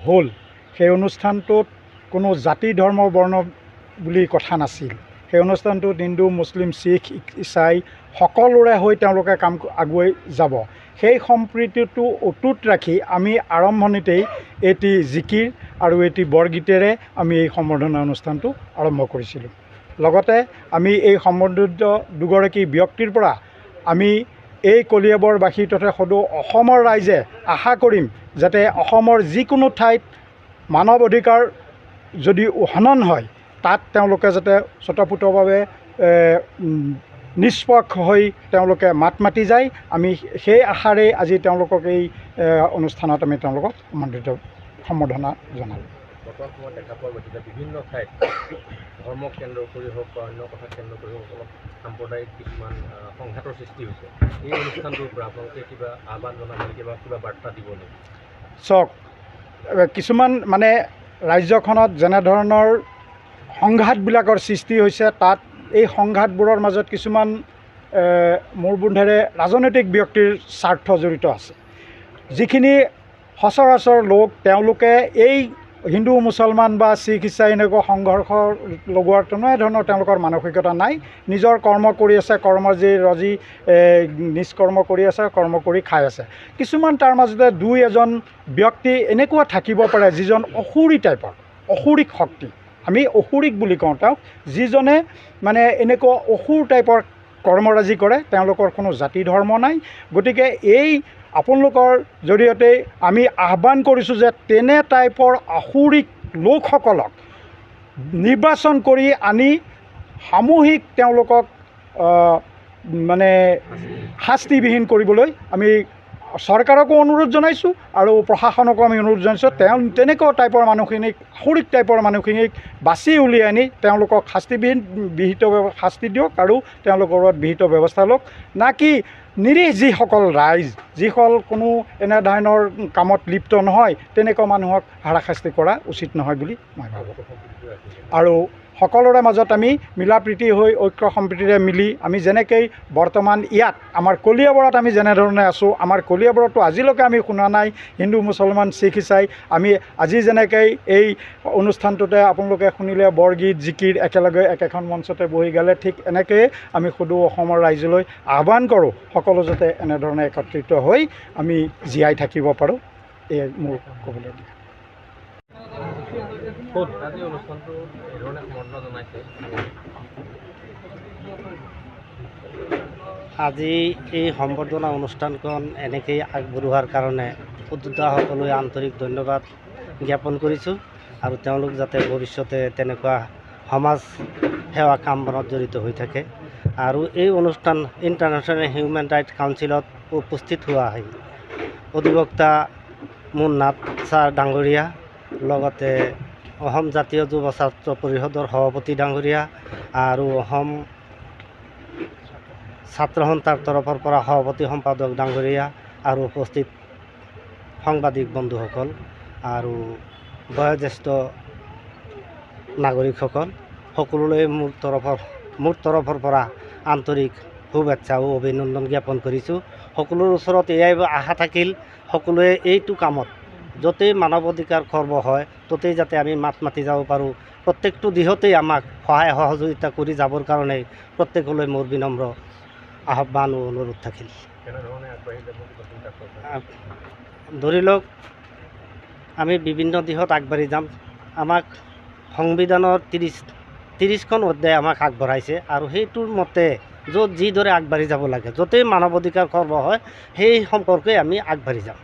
হ'ল সেই অনুষ্ঠানটোত কোনো জাতি ধৰ্ম বৰ্ণ বুলি কথা নাছিল। সেই অনুষ্ঠানটোত হিন্দু মুছলিম শিখ ইছাই সকলোৰে হৈ তেওঁলোকে কাম আগুৱাই যাব। সেই সম্প্ৰীতিটো অটুট ৰাখি আমি আৰম্ভণিতেই এটি জিকিৰ আৰু এটি বৰগীতেৰে আমি এই সম্বৰ্ধনা অনুষ্ঠানটো আৰম্ভ কৰিছিলোঁ। লগতে আমি এই সম্বৰ্ধিত দুগৰাকী ব্যক্তিৰ পৰা আমি এই কলিয়াবৰবাসী তথা সদৌ অসমৰ ৰাইজে আশা কৰিম যাতে অসমৰ যিকোনো ঠাইত মানৱ অধিকাৰ যদি হনন হয় তাত তেওঁলোকে যাতে স্বতঃস্ফূৰ্তভাৱে নিষ্পক্ষ হৈ তেওঁলোকে মাত মাতি যায়। আমি সেই আশাৰেই আজি তেওঁলোকক এই অনুষ্ঠানত আমি তেওঁলোকক সম্বৰ্ধনা জনালোঁ। বৰ্তমান সময়ত দেখা পোৱা গৈছে যে বিভিন্ন ঠাইত ধৰ্মক কেন্দ্ৰ কৰি হওক বা অন্য কথা কেন্দ্ৰ কৰি হওক অলপ সাম্প্ৰদায়িক কিছুমান সংঘাতৰ সৃষ্টি হৈছে। এই অনুষ্ঠানটোৰ পৰা আপোনালোকে কিবা আহ্বান জনাব নেকি বা কিবা বাৰ্তা দিব নেকি? চাওক, কিছুমান মানে ৰাজ্যখনত যেনেধৰণৰ সংঘাতবিলাকৰ সৃষ্টি হৈছে তাত এই সংঘাতবোৰৰ মাজত কিছুমান মূৰবোন্ধেৰে ৰাজনৈতিক ব্যক্তিৰ স্বাৰ্থ জড়িত আছে। যিখিনি সচৰাচৰ লোক তেওঁলোকে এই হিন্দু মুছলমান বা শিখ ইছাই এনেকুৱা সংঘৰ্ষ লগোৱাৰ তেনেধৰণৰ তেওঁলোকৰ মানসিকতা নাই। নিজৰ কৰ্ম কৰি আছে, কৰ্মজী ৰজি নিজ কৰ্ম কৰি আছে, কৰ্ম কৰি খাই আছে। কিছুমান তাৰ মাজতে দুই এজন ব্যক্তি এনেকুৱা থাকিব পাৰে যিজন অসুৰী টাইপৰ, অসুৰিক শক্তি, আমি অসুৰিক বুলি কওঁ তেওঁক, যিজনে মানে এনেকুৱা অসুৰ টাইপৰ কৰ্মৰাজি কৰে। তেওঁলোকৰ কোনো জাতি ধৰ্ম নাই। গতিকে এই আপোনালোকৰ জৰিয়তে আমি আহ্বান কৰিছোঁ যে তেনে টাইপৰ আসুৰিক লোকসকলক নিৰ্বাচন কৰি আনি সামূহিক তেওঁলোকক মানে শাস্তিবিহীন কৰিবলৈ আমি চৰকাৰকো অনুৰোধ জনাইছোঁ আৰু প্ৰশাসনকো আমি অনুৰোধ জনাইছোঁ। তেনেকুৱা টাইপৰ মানুহখিনিক, আসুৰিক টাইপৰ মানুহখিনিক বাছি উলিয়াই আনি তেওঁলোকক বিহিত শাস্তি দিয়ক আৰু তেওঁলোকৰ ওপৰত বিহিত ব্যৱস্থা লওক। না কি নিৰীহ যিসকল ৰাইজ, যিসকল কোনো এনেধৰণৰ কামত লিপ্ত নহয়, তেনেকুৱা মানুহক হাৰাশাস্তি কৰা উচিত নহয় বুলি মই ভাবোঁ। আৰু সকলোৰে মাজত আমি মিলা প্ৰীতি হৈ ঐক্য সম্প্ৰীতিৰে মিলি আমি যেনেকৈ বৰ্তমান ইয়াত আমাৰ কলিয়াবৰত আমি যেনেধৰণে আছোঁ, আমাৰ কলিয়াবৰতো আজিলৈকে আমি শুনা নাই হিন্দু মুছলমান শিখ ইছাই আমি আজি যেনেকৈ এই অনুষ্ঠানটোতে আপোনালোকে শুনিলে বৰগীত জিকিৰ একেলগে একেখন মঞ্চতে বহি গ'লে, ঠিক এনেকৈয়ে আমি সদৌ অসমৰ ৰাইজলৈ আহ্বান কৰোঁ সকলো যাতে এনেধৰণে একত্ৰিত হৈ আমি জীয়াই থাকিব পাৰোঁ। এয়ে মোৰ ক'বলৈ দিয়া। আজি অনুষ্ঠানটো এইধৰণে সম্বৰ্ধনা জনাইছে। আজি এই সম্বৰ্ধনা অনুষ্ঠানখন এনেকৈয়ে আগবঢ়োৱাৰ কাৰণে উদ্যোক্তাসকললৈ আন্তৰিক ধন্যবাদ জ্ঞাপন কৰিছোঁ আৰু তেওঁলোক যাতে ভৱিষ্যতে তেনেকুৱা সমাজ সেৱা কামবোৰত জড়িত হৈ থাকে। আৰু এই অনুষ্ঠান ইণ্টাৰনেশ্যনেল হিউমেন ৰাইটছ কাউন্সিলত উপস্থিত হোৱা হয় অধিবক্তা মুন্নাথ ছাৰ ডাঙৰীয়া, লগতে অসম জাতীয় যুৱ ছাত্ৰ পৰিষদৰ সভাপতি ডাঙৰীয়া আৰু অসম ছাত্ৰ সন্থাৰ তৰফৰ পৰা সভাপতি সম্পাদক ডাঙৰীয়া আৰু উপস্থিত সাংবাদিক বন্ধুসকল আৰু বয়োজ্যেষ্ঠ নাগৰিকসকল, সকলোলৈ মোৰ তৰফৰ পৰা আন্তৰিক শুভেচ্ছা আৰু অভিনন্দন জ্ঞাপন কৰিছোঁ। সকলোৰে ওচৰত এয়াই আশা থাকিল, সকলোৱে এইটো কামত য'তেই মানৱ অধিকাৰ খৰ্ব হয় ত'তেই যাতে আমি মাত মাতি যাব পাৰোঁ। প্ৰত্যেকটো দিশতেই আমাক সহায় সহযোগিতা কৰি যাবৰ কাৰণে প্ৰত্যেকলৈ মোৰ বিনম্ৰ আহ্বান ও অনুৰোধ থাকিল। ধৰি লওক, আমি বিভিন্ন দিশত আগবাঢ়ি যাম। আমাক সংবিধানৰ 30খন অধ্যায় আমাক আগবঢ়াইছে আৰু সেইটোৰ মতে য'ত যিদৰে আগবাঢ়ি যাব লাগে, য'তেই মানৱ অধিকাৰ খৰ্ব হয় সেই সম্পৰ্কে আমি আগবাঢ়ি যাম।